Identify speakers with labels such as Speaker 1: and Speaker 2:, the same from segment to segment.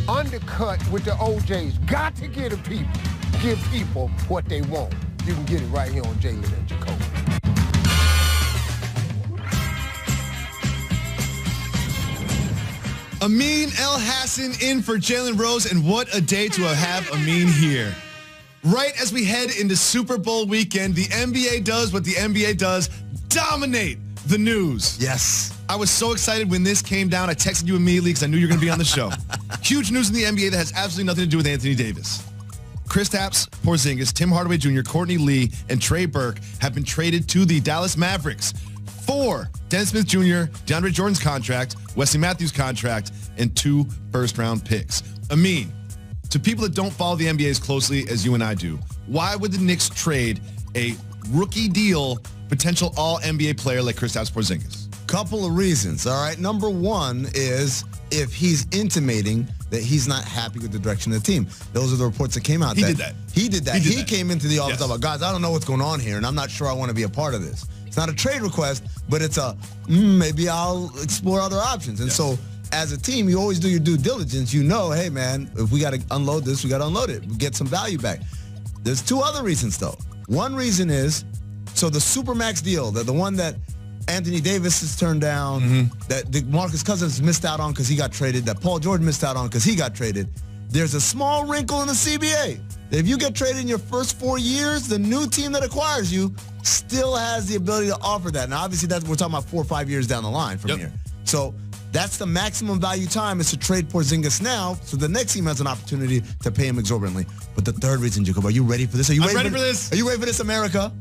Speaker 1: undercut with the OJs. Got to give people what they want. You can get it right here on Jalen and Jacoby.
Speaker 2: Amin Elhassan in for Jalen Rose, and what a day to have Amin here. Right as we head into Super Bowl weekend, the NBA does what the NBA does, dominate the news.
Speaker 3: Yes.
Speaker 2: I was so excited when this came down. I texted you immediately because I knew you were going to be on the show. Huge news in the NBA that has absolutely nothing to do with Anthony Davis. Kristaps Porzingis, Tim Hardaway Jr., Courtney Lee, and Trey Burke have been traded to the Dallas Mavericks for Dennis Smith Jr., DeAndre Jordan's contract, Wesley Matthews' contract, and 2 first-round picks. Amin, to people that don't follow the NBA as closely as you and I do, why would the Knicks trade a rookie deal potential all-NBA player like Kristaps Porzingis?
Speaker 3: Couple of reasons, all right? Number one is if he's intimating that he's not happy with the direction of the team. Those are the reports that came out.
Speaker 2: He did that.
Speaker 3: He came into the office about, guys, I don't know what's going on here, and I'm not sure I want to be a part of this. It's not a trade request, but it's a, maybe I'll explore other options. And so as a team, you always do your due diligence. You know, hey, man, if we got to unload this, we got to unload it. We get some value back. There's 2 other reasons, though. One reason is, so the Supermax deal, the one that Anthony Davis has turned down, that DeMarcus Cousins missed out on because he got traded, that Paul George missed out on because he got traded. There's a small wrinkle in the CBA. That if you get traded in your first 4 years, the new team that acquires you still has the ability to offer that. Now, obviously, we're talking about 4 or 5 years down the line from here. So that's the maximum value time is to trade Porzingis now, so the next team has an opportunity to pay him exorbitantly. But the third reason, Jacob, are you ready for this?
Speaker 2: I'm ready for this.
Speaker 3: Are you ready for this, America?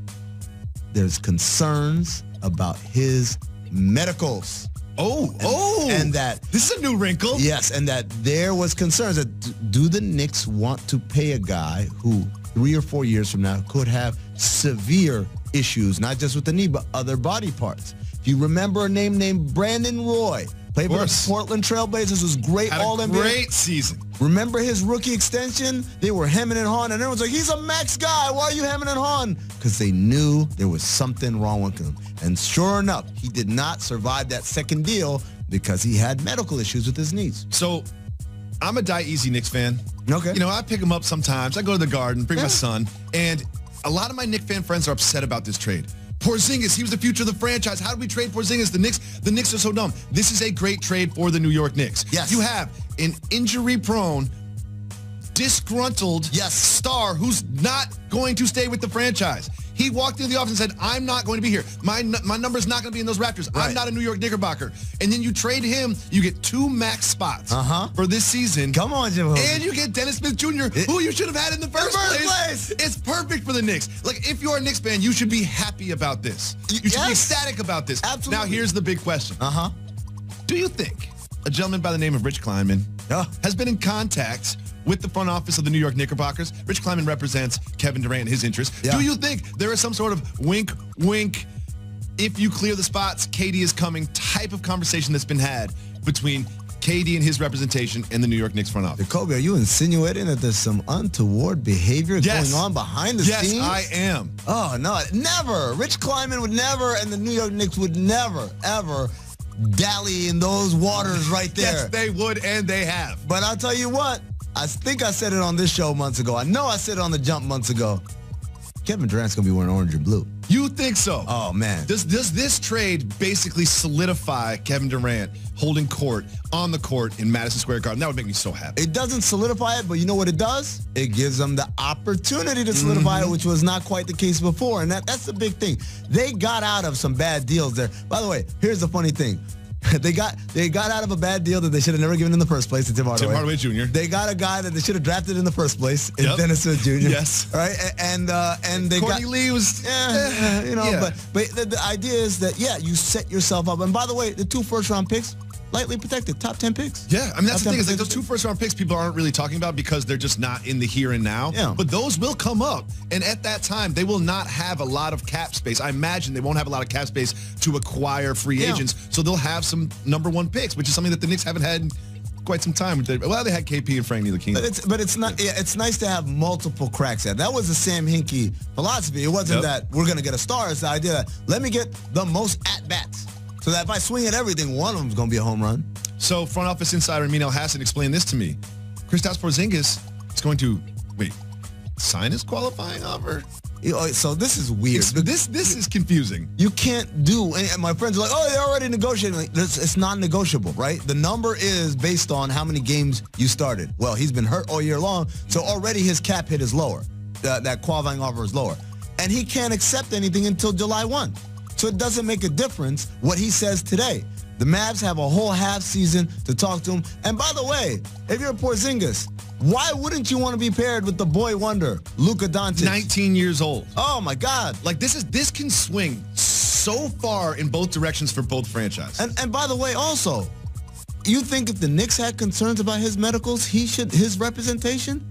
Speaker 3: There's concerns about his medicals. And that
Speaker 2: this is a new wrinkle.
Speaker 3: Yes, and that there was concerns that do the Knicks want to pay a guy who 3 or 4 years from now could have severe issues, not just with the knee, but other body parts. If you remember a name named Brandon Roy, played for the Portland Trailblazers, was great All-NBA.
Speaker 2: Great season.
Speaker 3: Remember his rookie extension? They were hemming and hawing, and everyone's like, he's a max guy. Why are you hemming and hawing? Because they knew there was something wrong with him. And sure enough, he did not survive that second deal because he had medical issues with his knees.
Speaker 2: So I'm a die easy Knicks fan.
Speaker 3: Okay.
Speaker 2: You know, I pick him up sometimes. I go to the Garden, bring my son, and a lot of my Knicks fan friends are upset about this trade. Porzingis, he was the future of the franchise. How do we trade Porzingis? The Knicks are so dumb. This is a great trade for the New York Knicks.
Speaker 3: Yes.
Speaker 2: You have an injury-prone, disgruntled star who's not going to stay with the franchise. He walked into the office and said, I'm not going to be here. My number's not going to be in those Raptors. I'm not a New York Knickerbocker. And then you trade him, you get 2 max spots for this season.
Speaker 3: Come on, Jim.
Speaker 2: And you get Dennis Smith Jr., who you should have had in the first place. It's perfect for the Knicks. Like, if you're a Knicks fan, you should be happy about this. You should be ecstatic about this.
Speaker 3: Absolutely.
Speaker 2: Now, here's the big question. Do you think a gentleman by the name of Rich Kleiman has been in contact with the front office of the New York Knickerbockers? Rich Kleiman represents Kevin Durant and his interests. Do you think there is some sort of wink, wink, if you clear the spots, KD is coming type of conversation that's been had between KD and his representation in the New York Knicks front office?
Speaker 3: Jacoby, are you insinuating that there's some untoward behavior going on behind the scenes?
Speaker 2: Yes, I am.
Speaker 3: Oh, no, never. Rich Kleiman would never, and the New York Knicks would never, ever dally in those waters right there.
Speaker 2: Yes, they would, and they have.
Speaker 3: But I'll tell you what, I think I said it on this show months ago. I know I said it on The Jump months ago. Kevin Durant's going to be wearing orange and blue.
Speaker 2: You think so?
Speaker 3: Oh, man.
Speaker 2: Does this trade basically solidify Kevin Durant holding court on the court in Madison Square Garden? That would make me so happy.
Speaker 3: It doesn't solidify it, but you know what it does? It gives them the opportunity to solidify it, which was not quite the case before. And that's the big thing. They got out of some bad deals there. By the way, here's the funny thing. They got out of a bad deal that they should have never given in the first place to Tim Hardaway.
Speaker 2: Tim Hardaway Jr.
Speaker 3: They got a guy that they should have drafted in the first place, in Dennis Smith Jr.
Speaker 2: Yes.
Speaker 3: Right? And they
Speaker 2: Courtney Lee was,
Speaker 3: but the idea is that, you set yourself up. And by the way, the 2 first-round picks, lightly protected, top 10 picks.
Speaker 2: Yeah, I mean, that's the thing is like those 2 first-round picks people aren't really talking about because they're just not in the here and now.
Speaker 3: Yeah.
Speaker 2: But those will come up, and at that time, they will not have a lot of cap space. I imagine they won't have a lot of cap space to acquire free agents, so they'll have some number 1 picks, which is something that the Knicks haven't had in quite some time. Well, they had KP and Frank Ntilikina.
Speaker 3: But it's not. It's nice to have multiple cracks at. That was the Sam Hinkie philosophy. It wasn't that we're going to get a star. It's the idea that let me get the most at-bats. So that if I swing at everything, one of them's going to be a home run.
Speaker 2: So front office insider Amin Elhassan explained this to me. Kristaps Porzingis is going to, sign his qualifying offer?
Speaker 3: So this is weird.
Speaker 2: This is confusing.
Speaker 3: You can't do, and my friends are like, oh, they're already negotiating. Like, it's non-negotiable, right? The number is based on how many games you started. Well, he's been hurt all year long, so already his cap hit is lower. That qualifying offer is lower. And he can't accept anything until July 1. So it doesn't make a difference what he says today. The Mavs have a whole half season to talk to him. And by the way, if you're Porzingis, why wouldn't you want to be paired with the boy wonder, Luka Doncic?
Speaker 2: 19 years old.
Speaker 3: Oh, my God.
Speaker 2: Like, this can swing so far in both directions for both franchises.
Speaker 3: And by the way, also, you think if the Knicks had concerns about his medicals, his representation?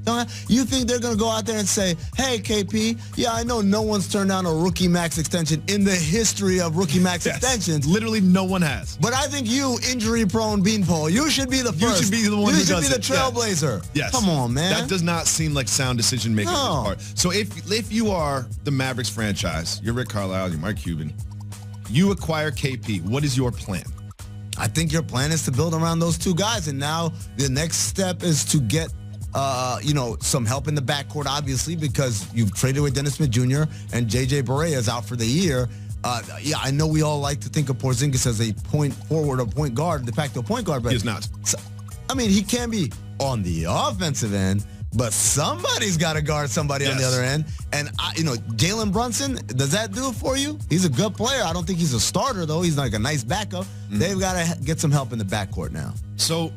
Speaker 3: You think they're going to go out there and say, hey, KP, yeah, I know no one's turned down a rookie max extension in the history of rookie max extensions.
Speaker 2: Literally no one has.
Speaker 3: But I think you, injury-prone beanpole, you should be the first.
Speaker 2: You should be the one who does it.
Speaker 3: You should be the trailblazer.
Speaker 2: Yes.
Speaker 3: Come on, man.
Speaker 2: That does not seem like sound decision-making on his part. So if you are the Mavericks franchise, you're Rick Carlisle, you're Mark Cuban, you acquire KP, what is your plan?
Speaker 3: I think your plan is to build around those two guys, and now the next step is to get, some help in the backcourt, obviously, because you've traded with Dennis Smith Jr. and J.J. Barea is out for the year. I know we all like to think of Porzingis as a point forward or point guard, de facto point guard, but
Speaker 2: he is not.
Speaker 3: He can be on the offensive end, but somebody's got to guard somebody on the other end. And, Jalen Brunson, does that do it for you? He's a good player. I don't think he's a starter, though. He's like a nice backup. Mm-hmm. They've got to get some help in the backcourt now.
Speaker 2: So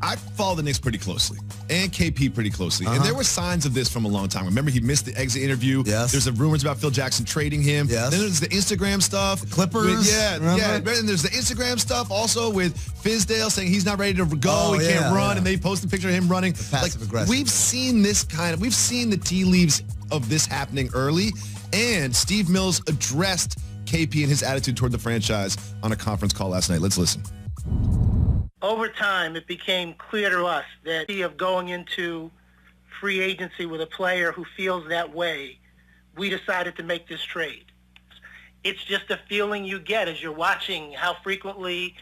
Speaker 2: I follow the Knicks pretty closely and KP pretty closely. And there were signs of this from a long time. Remember, he missed the exit interview.
Speaker 3: Yes.
Speaker 2: There's rumors about Phil Jackson trading him.
Speaker 3: Yes.
Speaker 2: Then there's the Instagram stuff.
Speaker 3: The Clippers.
Speaker 2: And there's the Instagram stuff also with Fizdale saying he's not ready to go. He can't run. And they post a picture of him running. We've seen we've seen the tea leaves of this happening early. And Steve Mills addressed KP and his attitude toward the franchise on a conference call last night. Let's listen.
Speaker 4: Over time, it became clear to us that of going into free agency with a player who feels that way, we decided to make this trade. It's just a feeling you get as you're watching how frequently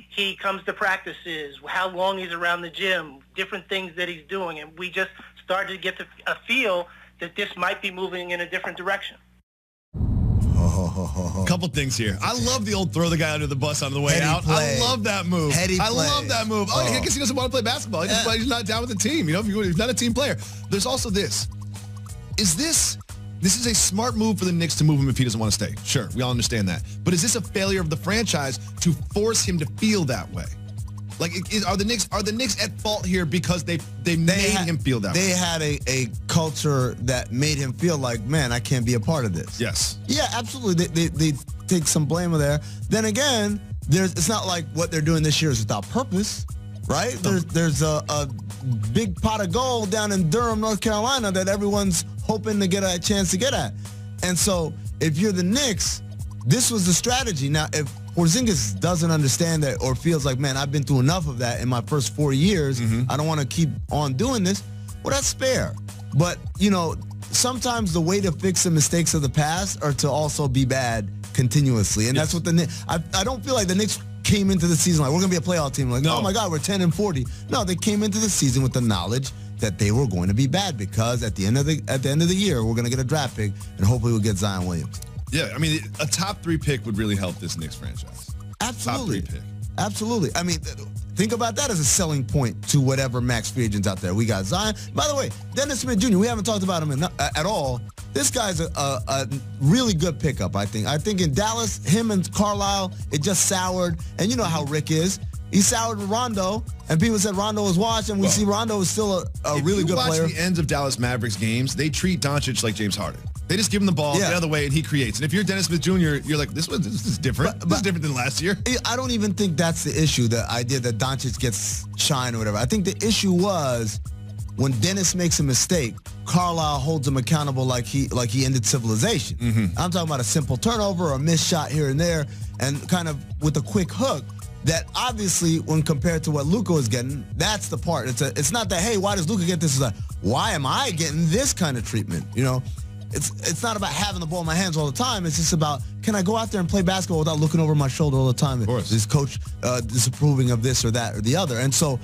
Speaker 4: he comes to practices, how long he's around the gym, different things that he's doing, and we just started to get a feel that this might be moving in a different direction.
Speaker 2: Couple things here. I love the old throw the guy under the bus on the way
Speaker 3: Heady
Speaker 2: out.
Speaker 3: play.
Speaker 2: I love that move.
Speaker 3: I
Speaker 2: love that move. I guess he doesn't want to play basketball. He's not down with the team. If he's not a team player. There's also this. This is a smart move for the Knicks to move him if he doesn't want to stay. Sure, we all understand that. But is this a failure of the franchise to force him to feel that way? Like, are the Knicks at fault here because they made him feel that way?
Speaker 3: They had a culture that made him feel like, man, I can't be a part of this.
Speaker 2: Yes.
Speaker 3: Yeah, absolutely. They take some blame there. Then again, it's not like what they're doing this year is without purpose, right? There's a big pot of gold down in Durham, North Carolina that everyone's hoping to get a chance to get at. And so if you're the Knicks, this was the strategy. Now, if Porzingis doesn't understand that or feels like, man, I've been through enough of that in my first 4 years. I don't want to keep on doing this. Well, that's fair. But, sometimes the way to fix the mistakes of the past are to also be bad continuously. And that's what the Knicks, I don't feel like the Knicks came into the season like, we're going to be a playoff team. Like, oh, my God, we're 10-40. No, they came into the season with the knowledge that they were going to be bad because at the end of the year, we're going to get a draft pick and hopefully we'll get Zion Williams.
Speaker 2: Yeah, a top 3 pick would really help this Knicks franchise.
Speaker 3: Absolutely.
Speaker 2: Top 3 pick.
Speaker 3: Absolutely. Think about that as a selling point to whatever max free agents out there. We got Zion. By the way, Dennis Smith Jr., we haven't talked about him at all. This guy's a really good pickup, I think. I think in Dallas, him and Carlisle, it just soured. And you know how Rick is. He soured with Rondo, and people said Rondo was washed, and we see Rondo is still a really good player.
Speaker 2: If you watch the ends of Dallas Mavericks games, they treat Doncic like James Harden. They just give him the ball the other way, and he creates. And if you're Dennis Smith Jr., you're like, this is different. This is different than last year.
Speaker 3: I don't even think that's the issue, the idea that Doncic gets shine or whatever. I think the issue was when Dennis makes a mistake, Carlisle holds him accountable like he ended civilization. I'm talking about a simple turnover or a missed shot here and there, and kind of with a quick hook. That obviously, when compared to what Luka was getting, that's the part. It's not that, hey, why does Luka get this? It's like, why am I getting this kind of treatment? It's not about having the ball in my hands all the time. It's just about, can I go out there and play basketball without looking over my shoulder all the time?
Speaker 2: Of course.
Speaker 3: Is coach disapproving of this or that or the other? And so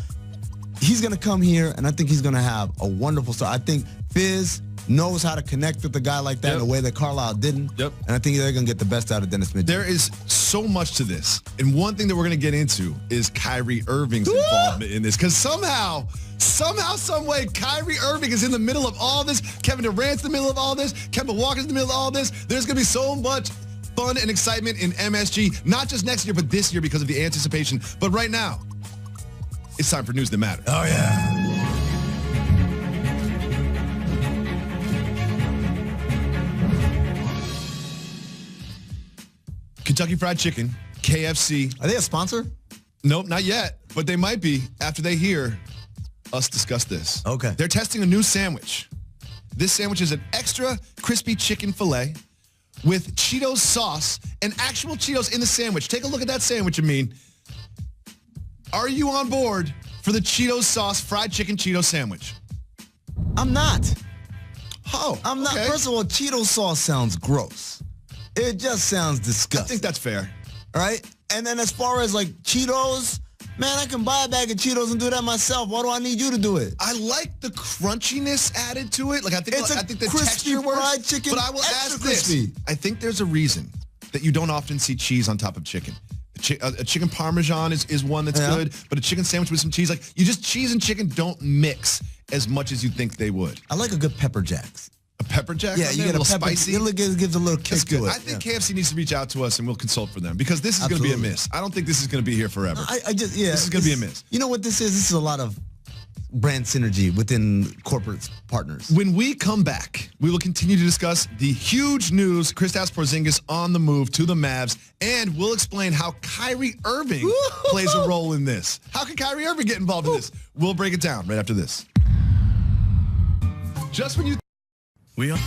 Speaker 3: he's going to come here, and I think he's going to have a wonderful start. I think Fizz knows how to connect with a guy like that in a way that Carlisle didn't.
Speaker 2: Yep.
Speaker 3: And I think they're going to get the best out of Dennis Smith.
Speaker 2: There is so much to this. And one thing that we're going to get into is Kyrie Irving's involvement in this. Because somehow, some way, Kyrie Irving is in the middle of all this. Kevin Durant's in the middle of all this. Kemba Walker's in the middle of all this. There's going to be so much fun and excitement in MSG, not just next year, but this year because of the anticipation. But right now, it's time for News That Matters.
Speaker 3: Oh, yeah.
Speaker 2: Kentucky Fried Chicken, KFC.
Speaker 3: Are they a sponsor?
Speaker 2: Nope, not yet, but they might be after they hear us discuss this.
Speaker 3: Okay.
Speaker 2: They're testing a new sandwich. This sandwich is an extra crispy chicken filet with Cheetos sauce and actual Cheetos in the sandwich. Take a look at that sandwich, Amin. Are you on board for the Cheetos sauce fried chicken Cheetos sandwich?
Speaker 3: I'm not.
Speaker 2: Oh,
Speaker 3: I'm not.
Speaker 2: okay.
Speaker 3: First of all, Cheetos sauce sounds gross. It just sounds
Speaker 2: I
Speaker 3: disgusting.
Speaker 2: think that's fair.
Speaker 3: Right? And then as far as like Cheetos, man, I can buy a bag of Cheetos and do that myself. Why do I need you to do it?
Speaker 2: I like the crunchiness added to it. Like I think the
Speaker 3: crispy
Speaker 2: texture works.
Speaker 3: fried chicken,
Speaker 2: But I will
Speaker 3: extra
Speaker 2: ask
Speaker 3: crispy.
Speaker 2: this. I think there's a reason that you don't often see cheese on top of chicken. A chicken parmesan is one that's good, but a chicken sandwich with some cheese, like cheese and chicken don't mix as much as you think they would.
Speaker 3: I like a good pepper jacks.
Speaker 2: A pepper jack?
Speaker 3: Yeah, you get a little
Speaker 2: spicy.
Speaker 3: It gives a little kick
Speaker 2: That's good.
Speaker 3: to it.
Speaker 2: I think KFC needs to reach out to us and we'll consult for them because this is going to be a
Speaker 3: Absolutely.
Speaker 2: miss. I don't think this is going to be here forever.
Speaker 3: This
Speaker 2: is gonna be a miss.
Speaker 3: You know what this is? This is a lot of brand synergy within corporate partners.
Speaker 2: When we come back, we will continue to discuss the huge news, Kristaps Porzingis on the move to the Mavs, and we'll explain how Kyrie Irving plays a role in this. How can Kyrie Irving get involved in this? We'll break it down right after this. Just when you... We are...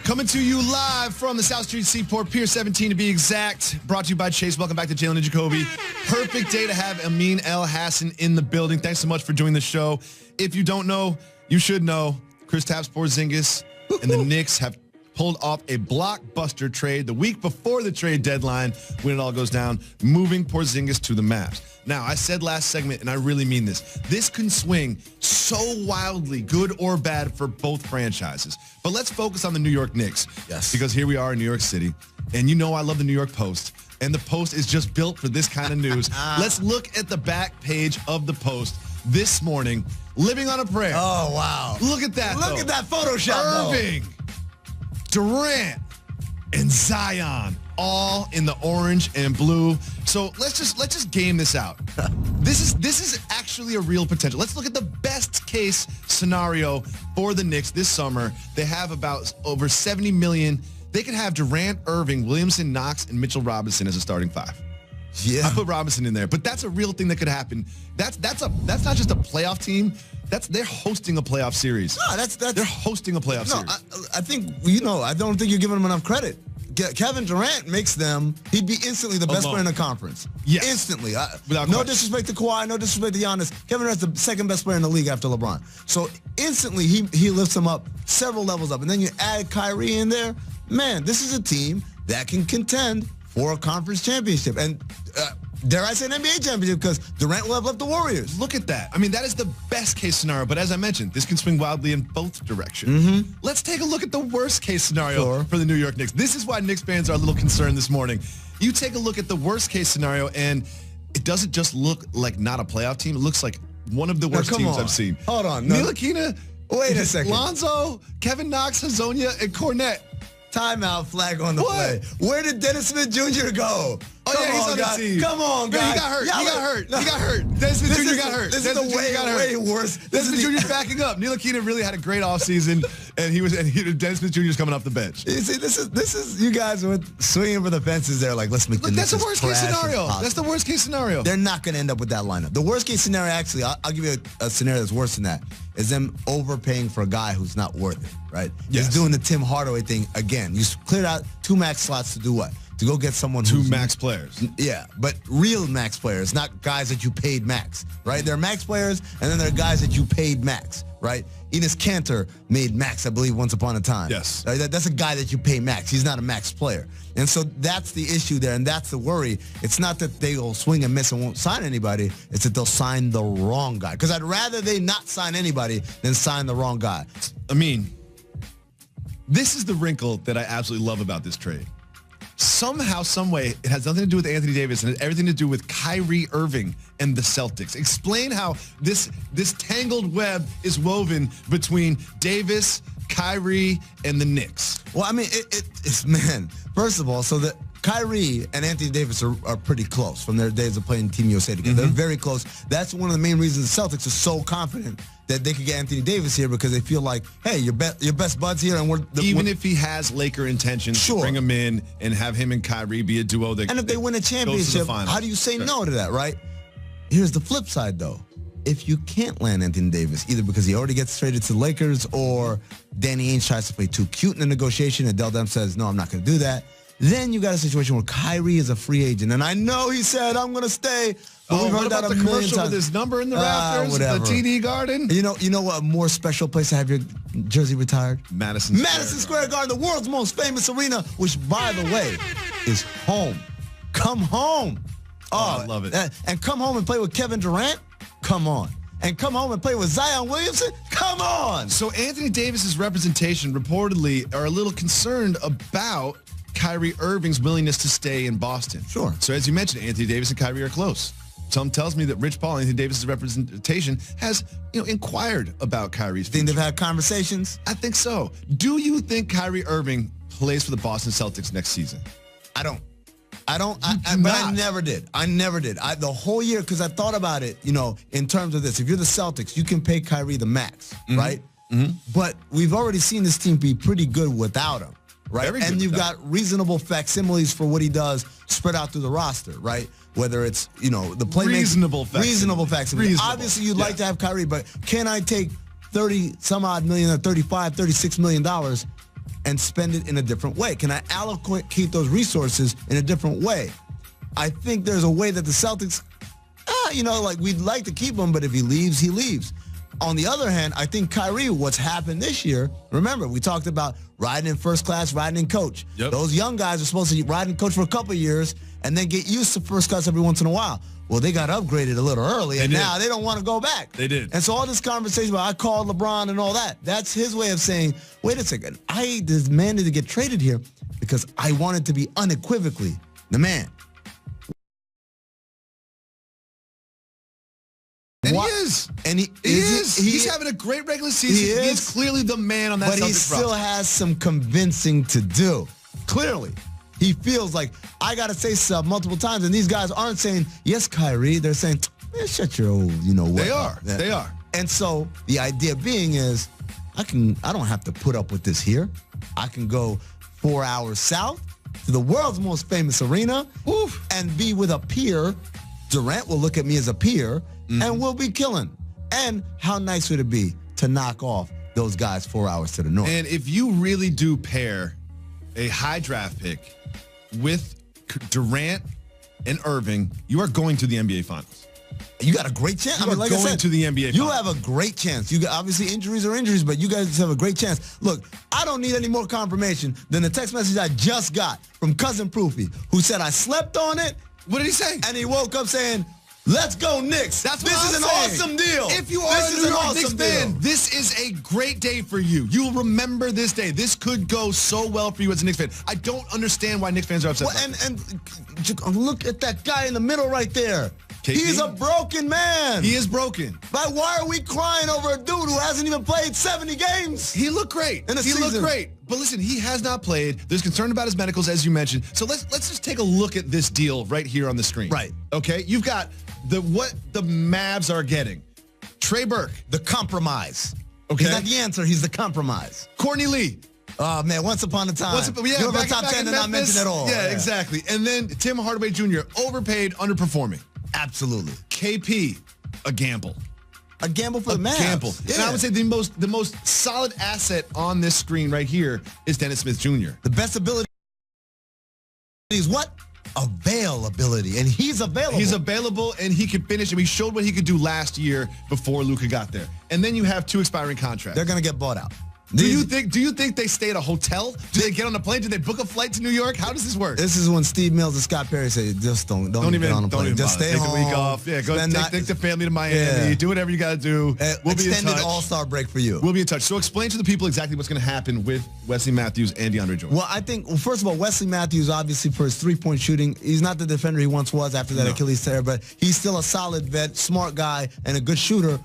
Speaker 2: Coming to you live from the South Street Seaport, Pier 17 to be exact. Brought to you by Chase. Welcome back to Jalen and Jacoby. Perfect day to have Amin El-Hassan in the building. Thanks so much for doing the show. If you don't know, you should know. Kristaps Porzingis and the Knicks have pulled off a blockbuster trade the week before the trade deadline when it all goes down, moving Porzingis to the Mavs. Now, I said last segment, and I really mean this, this can swing so wildly, good or bad, for both franchises. But let's focus on the New York Knicks.
Speaker 3: Yes.
Speaker 2: Because here we are in New York City, and you know I love the New York Post, and the Post is just built for this kind of news. Let's look at the back page of the Post this morning, living on a prayer.
Speaker 3: Oh, wow.
Speaker 2: Look at that,
Speaker 3: Look at that Photoshop,
Speaker 2: Irving, Durant, and Zion, all in the orange and blue. So let's just game this out. This is actually a real potential. Let's look at the best case scenario for the Knicks this summer. They have about over $70 million. They could have Durant, Irving, Williamson, Knox, and Mitchell Robinson as a starting five.
Speaker 3: Yeah.
Speaker 2: I put Robinson in there, but that's a real thing that could happen. That's not just a playoff team. They're hosting a playoff series.
Speaker 3: No, they're
Speaker 2: hosting a playoff series.
Speaker 3: I think, I don't think you're giving them enough credit. Kevin Durant makes them, he'd be instantly the best
Speaker 2: Alone.
Speaker 3: player in the conference.
Speaker 2: Yes.
Speaker 3: Instantly.
Speaker 2: Without
Speaker 3: no
Speaker 2: question.
Speaker 3: disrespect to Kawhi, no disrespect to Giannis. Kevin Durant's the second best player in the league after LeBron. So instantly he lifts him up several levels up. And then you add Kyrie in there. Man, this is a team that can contend for a conference championship. And dare I say an NBA championship, because Durant will have left the Warriors.
Speaker 2: Look at that. I mean, that is the best case scenario. But as I mentioned, this can swing wildly in both directions. Let's take a look at the worst case scenario for the New York Knicks. This is why Knicks fans are a little concerned this morning. You take a look at the worst case scenario, and it doesn't just look like not a playoff team. It looks like one of the worst teams I've seen.
Speaker 3: Hold on.
Speaker 2: Ntilikina,
Speaker 3: Wait a second.
Speaker 2: Lonzo, Kevin Knox, Hazonia, and Cornette.
Speaker 3: Timeout, flag on the play. Where did Dennis Smith Jr. go?
Speaker 2: Oh, yeah, he's on the team.
Speaker 3: Come on,
Speaker 2: Man,
Speaker 3: guys.
Speaker 2: he got hurt.
Speaker 3: Y'all
Speaker 2: he got
Speaker 3: are-
Speaker 2: hurt.
Speaker 3: No.
Speaker 2: He got hurt. Dennis Smith Jr. got hurt.
Speaker 3: This
Speaker 2: Dennis
Speaker 3: is
Speaker 2: Smith Jr. got hurt.
Speaker 3: way worse.
Speaker 2: Dennis Smith Jr.'s backing up. Ntilikina really had a great offseason, and Dennis Smith Jr. is coming off the bench.
Speaker 3: You see, this is you guys were swinging for the fences there. Like, let's make the
Speaker 2: Look, that's
Speaker 3: Knicks
Speaker 2: the
Speaker 3: as
Speaker 2: worst case
Speaker 3: trash as
Speaker 2: scenario.
Speaker 3: possible.
Speaker 2: That's the worst case scenario.
Speaker 3: They're not going to end up with that lineup. The worst case scenario, actually, I'll give you a scenario that's worse than that, is them overpaying for a guy who's not worth it, right?
Speaker 2: Yes.
Speaker 3: He's doing the Tim Hardaway thing again. You cleared out 2 max slots to do what? to go get someone
Speaker 2: Two
Speaker 3: who's
Speaker 2: max players.
Speaker 3: Yeah, but real max players, not guys that you paid max, right? There are max players, and then there are guys that you paid max, right? Enes Kanter made max, I believe, once upon a time.
Speaker 2: Yes.
Speaker 3: That's a guy that you pay max. He's not a max player. And so that's the issue there, and that's the worry. It's not that they'll swing and miss and won't sign anybody. It's that they'll sign the wrong guy. Because I'd rather they not sign anybody than sign the wrong guy.
Speaker 2: I mean, this is the wrinkle that I absolutely love about this trade. Somehow, some way, it has nothing to do with Anthony Davis and everything to do with Kyrie Irving and the Celtics. Explain how this tangled web is woven between Davis, Kyrie, and the Knicks.
Speaker 3: Well, I mean, it's man. First of all, so that Kyrie and Anthony Davis are pretty close from their days of playing Team USA together. They're very close. That's one of the main reasons the Celtics are so confident that they could get Anthony Davis here, because they feel like, hey, your best buds here, and
Speaker 2: even if he has Laker intentions,
Speaker 3: sure,
Speaker 2: bring him in and have him and Kyrie be a duo.
Speaker 3: And if they win a championship, how do you say no to that, right? Here's the flip side, though. If you can't land Anthony Davis, either because he already gets traded to the Lakers or Danny Ainge tries to play too cute in the negotiation and Dell Dem says, no, I'm not going to do that, then you got a situation where Kyrie is a free agent. And I know he said, I'm going to stay. But we've heard
Speaker 2: what about
Speaker 3: that
Speaker 2: the commercial with his number in the rafters, the TD Garden?
Speaker 3: You know what a more special place to have your jersey retired?
Speaker 2: Madison
Speaker 3: Square Garden, the world's most famous arena, which, by the way, is home. Come home.
Speaker 2: Oh, I love it.
Speaker 3: And come home and play with Kevin Durant? Come on. And come home and play with Zion Williamson? Come on.
Speaker 2: So Anthony Davis's representation reportedly are a little concerned about Kyrie Irving's willingness to stay in Boston.
Speaker 3: Sure.
Speaker 2: So as you mentioned, Anthony Davis and Kyrie are close. Some tells me that Rich Paul, Anthony Davis's representation, has inquired about Kyrie's future.
Speaker 3: Think they've had conversations?
Speaker 2: I think so. Do you think Kyrie Irving plays for the Boston Celtics next season?
Speaker 3: I don't. But I never did. The whole year, because I thought about it, in terms of this. If you're the Celtics, you can pay Kyrie the max, right? But we've already seen this team be pretty good without him, right? And you've got reasonable facsimiles for what he does spread out through the roster, right? Whether it's, the playmakers. Reasonable facsimiles. Obviously, you'd like to have Kyrie, but can I take 30-some-odd million or $36 million and spend it in a different way? Can I allocate those resources in a different way? I think there's a way that the Celtics, we'd like to keep him, but if he leaves, he leaves. On the other hand, I think Kyrie, what's happened this year, remember, we talked about riding in first class, riding in coach.
Speaker 2: Yep.
Speaker 3: Those young guys are supposed to ride in coach for a couple of years and then get used to first class every once in a while. Well, they got upgraded a little early, and now they don't want to go back.
Speaker 2: They did.
Speaker 3: And so all this conversation about I called LeBron and all that, that's his way of saying, wait a second, I demanded to get traded here because I wanted to be unequivocally the man.
Speaker 2: And he is.
Speaker 3: And he is.
Speaker 2: He's having a great regular season. He is clearly the man on that Celtics roster. But he still
Speaker 3: has some convincing to do. Clearly. He feels like, I got to say stuff multiple times, and these guys aren't saying, yes, Kyrie. They're saying, shut your old, what.
Speaker 2: They are.
Speaker 3: And so the idea being is, I don't have to put up with this here. I can go 4 hours south to the world's most famous arena and be with a peer. Durant will look at me as a peer, and we'll be killing. And how nice would it be to knock off those guys 4 hours to the north?
Speaker 2: And if you really do pair a high draft pick with Durant and Irving, you are going to the NBA Finals.
Speaker 3: You got a great chance.
Speaker 2: You are going to the NBA Finals.
Speaker 3: You have a great chance. You got, obviously, injuries are injuries, but you guys have a great chance. Look, I don't need any more confirmation than the text message I just got from Cousin Proofy, who said I slept on it.
Speaker 2: What did he say?
Speaker 3: And he woke up saying, let's go Knicks. This is an awesome deal.
Speaker 2: If you are a New York Knicks fan, this is a great day for you. You'll remember this day. This could go so well for you as a Knicks fan. I don't understand why Knicks fans are upset.
Speaker 3: And look at that guy in the middle right there.
Speaker 2: KP?
Speaker 3: He's a broken man.
Speaker 2: He is broken.
Speaker 3: But why are we crying over a dude who hasn't even played 70 games?
Speaker 2: He looked great.
Speaker 3: In a season.
Speaker 2: Looked great. But listen, he has not played. There's concern about his medicals, as you mentioned. So let's just take a look at this deal right here on the screen.
Speaker 3: Right.
Speaker 2: Okay? You've got what the Mavs are getting. Trey Burke.
Speaker 3: The compromise.
Speaker 2: Okay.
Speaker 3: He's not the answer. He's the compromise.
Speaker 2: Courtney Lee.
Speaker 3: Oh, man, once upon a time.
Speaker 2: You
Speaker 3: were top 10 and not mentioned at all.
Speaker 2: Yeah, exactly. And then Tim Hardaway Jr., overpaid, underperforming.
Speaker 3: Absolutely.
Speaker 2: KP, a gamble.
Speaker 3: A gamble for the Mavs.
Speaker 2: Gamble. Yeah. And I would say the most solid asset on this screen right here is Dennis Smith Jr.
Speaker 3: The best ability He's what? Availability. And he's available.
Speaker 2: He's available, and he can finish. And he showed what he could do last year before Luka got there. And then you have 2 expiring contracts.
Speaker 3: They're going to get bought out.
Speaker 2: Do you think they stay at a hotel? Do they get on a plane? Do they book a flight to New York? How does this work?
Speaker 3: This is when Steve Mills and Scott Perry say, just don't even get on a plane. Just stay home.
Speaker 2: Take a week off. Yeah, go take the family to Miami. Yeah. Do whatever you got to do. We'll be in touch.
Speaker 3: Extended All-Star break for you.
Speaker 2: We'll be in touch. So explain to the people exactly what's going to happen with Wesley Matthews and DeAndre Jordan.
Speaker 3: Well, I think, first of all, Wesley Matthews, obviously, for his three-point shooting, he's not the defender he once was after that Achilles tear, but he's still a solid vet, smart guy, and a good shooter.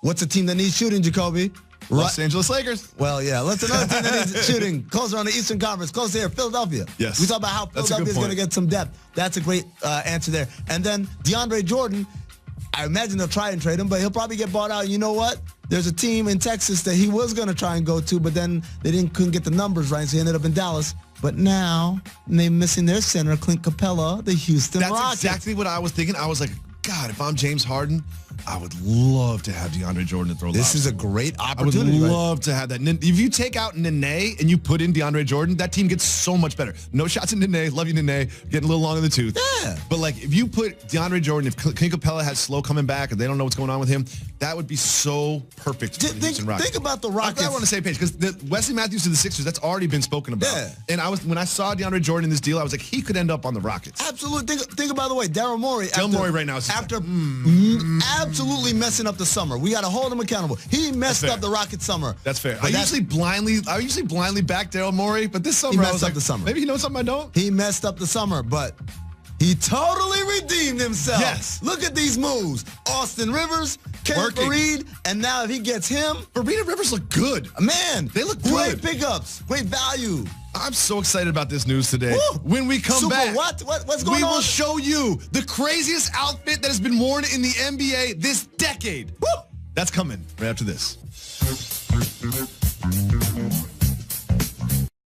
Speaker 3: What's a team that needs shooting, Jacoby?
Speaker 2: Los Angeles Lakers.
Speaker 3: Well, yeah. Let's another team that needs shooting. Closer on the Eastern Conference. Closer here, Philadelphia.
Speaker 2: Yes.
Speaker 3: We talk about how Philadelphia is going to get some depth. That's a great answer there. And then DeAndre Jordan, I imagine they'll try and trade him, but he'll probably get bought out. You know what? There's a team in Texas that he was going to try and go to, but then they couldn't get the numbers right, so he ended up in Dallas. But now they're missing their center, Clint Capella, the Houston Rockets.
Speaker 2: That's exactly what I was thinking. I was like, God, if I'm James Harden, I would love to have DeAndre Jordan to throw lobs.
Speaker 3: This is a great opportunity.
Speaker 2: I would love to have that. If you take out Nene and you put in DeAndre Jordan, that team gets so much better. No shots at Nene. Love you, Nene. Getting a little long in the tooth.
Speaker 3: Yeah.
Speaker 2: But, like, if you put DeAndre Jordan, if Clint Capella has slow coming back and they don't know what's going on with him, that would be so perfect for the Houston Rockets.
Speaker 3: Think about the Rockets.
Speaker 2: I want to say page because Wesley Matthews to the Sixers, that's already been spoken about.
Speaker 3: Yeah.
Speaker 2: And when I saw DeAndre Jordan in this deal, I was like, he could end up on the Rockets.
Speaker 3: Absolutely. Think about the way Daryl Morey.
Speaker 2: Daryl Morey right now is
Speaker 3: absolutely messing up the summer. We got to hold him accountable. He messed up the Rockets summer.
Speaker 2: That's fair. I usually blindly back Daryl Morey, but this summer
Speaker 3: he messed up the summer.
Speaker 2: Maybe he knows something I don't.
Speaker 3: He messed up the summer, but he totally redeemed himself.
Speaker 2: Yes.
Speaker 3: Look at these moves. Austin Rivers, Kenneth Faried, and now if he gets him.
Speaker 2: Faried and Rivers look good.
Speaker 3: Man,
Speaker 2: they look
Speaker 3: great
Speaker 2: good.
Speaker 3: Pickups, great value.
Speaker 2: I'm so excited about this news today.
Speaker 3: Woo.
Speaker 2: When we come back,
Speaker 3: what's going on?
Speaker 2: We will show you the craziest outfit that has been worn in the NBA this decade.
Speaker 3: Woo.
Speaker 2: That's coming right after this.